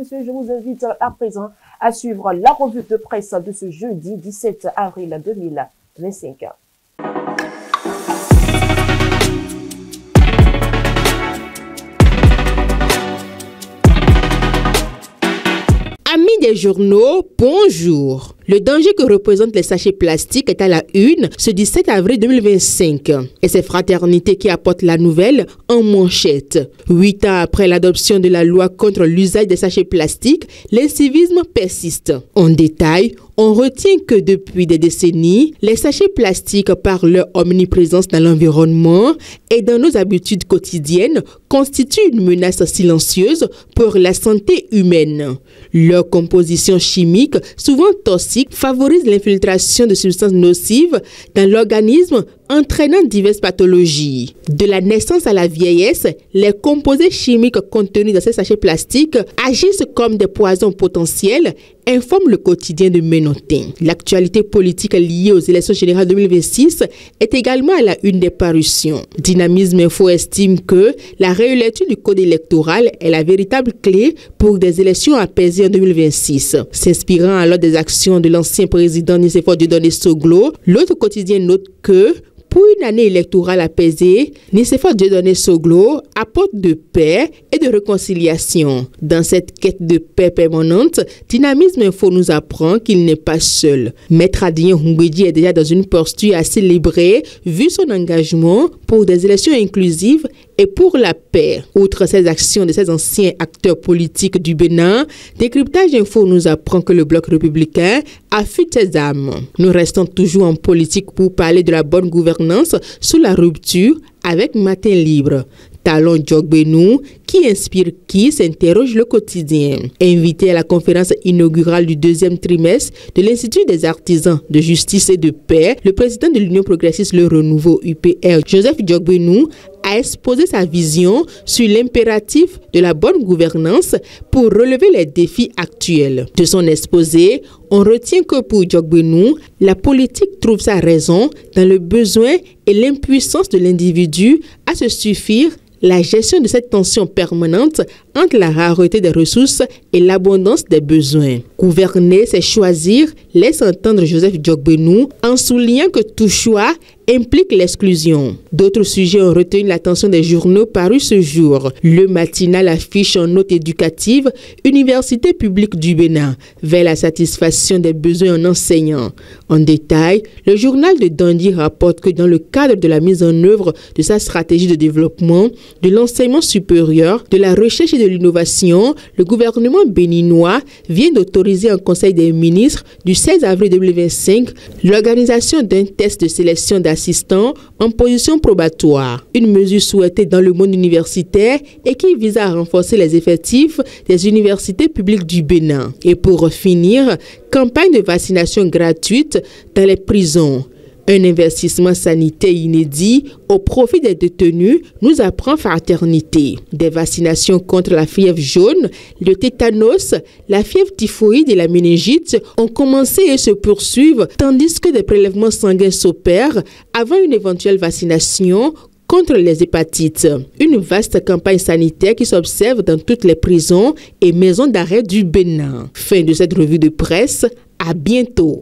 messieurs, je vous invite à présent à suivre la revue de presse de ce jeudi 17 avril 2025. Amis des journaux, bonjour. Le danger que représentent les sachets plastiques est à la une ce 17 avril 2025. Et c'est Fraternité qui apporte la nouvelle en manchette. 8 ans après l'adoption de la loi contre l'usage des sachets plastiques, l'incivisme persiste. En détail, on retient que depuis des décennies, les sachets plastiques, par leur omniprésence dans l'environnement et dans nos habitudes quotidiennes, constituent une menace silencieuse pour la santé humaine. Leur composition chimique, souvent toxique, favorise l'infiltration de substances nocives dans l'organisme, entraînant diverses pathologies. De la naissance à la vieillesse, les composés chimiques contenus dans ces sachets plastiques agissent comme des poisons potentiels, informe le quotidien de Ménotin. L'actualité politique liée aux élections générales 2026 est également à la une des parutions. Dynamisme Info estime que la réouverture du code électoral est la véritable clé pour des élections apaisées en 2026. S'inspirant alors des actions de l'ancien président Nicéphore Dieudonné Soglo, l'autre quotidien note que pour une année électorale apaisée, Nicéphore Dieudonné Soglo apporte de paix et de réconciliation. Dans cette quête de paix permanente, Dynamisme Info nous apprend qu'il n'est pas seul. Maître Adrien Hungwedi est déjà dans une posture à célébrer vu son engagement pour des élections inclusives et pour la paix. Outre ces actions de ces anciens acteurs politiques du Bénin, Décryptage Info nous apprend que le bloc républicain affûte ses armes. Nous restons toujours en politique pour parler de la bonne gouvernance sous la rupture avec Matin Libre. Talon Djogbenou, qui inspire qui, s'interroge le quotidien. Invité à la conférence inaugurale du deuxième trimestre de l'Institut des artisans de justice et de paix, le président de l'Union progressiste Le Renouveau UPR, Joseph Djogbenou, a exposé sa vision sur l'impératif de la bonne gouvernance pour relever les défis actuels. De son exposé, on retient que pour Djogbenou, la politique trouve sa raison dans le besoin et l'impuissance de l'individu à se suffire, la gestion de cette tension permanente entre la rareté des ressources et l'abondance des besoins. Gouverner, c'est choisir, laisse entendre Joseph Djogbenou en soulignant que tout choix implique l'exclusion. D'autres sujets ont retenu l'attention des journaux parus ce jour. Le matinal affiche en note éducative Université publique du Bénin vers la satisfaction des besoins en enseignants. En détail, le journal de Dundee rapporte que dans le cadre de la mise en œuvre de sa stratégie de développement de l'enseignement supérieur, de la recherche et de l'innovation, le gouvernement béninois vient d'autoriser en Conseil des ministres du 16 avril 2025 l'organisation d'un test de sélection d'assistants en position probatoire. Une mesure souhaitée dans le monde universitaire et qui vise à renforcer les effectifs des universités publiques du Bénin. Et pour finir, campagne de vaccination gratuite dans les prisons. Un investissement sanitaire inédit au profit des détenus, nous apprend Fraternité. Des vaccinations contre la fièvre jaune, le tétanos, la fièvre typhoïde et la méningite ont commencé et se poursuivent, tandis que des prélèvements sanguins s'opèrent avant une éventuelle vaccination contre les hépatites. Une vaste campagne sanitaire qui s'observe dans toutes les prisons et maisons d'arrêt du Bénin. Fin de cette revue de presse, à bientôt.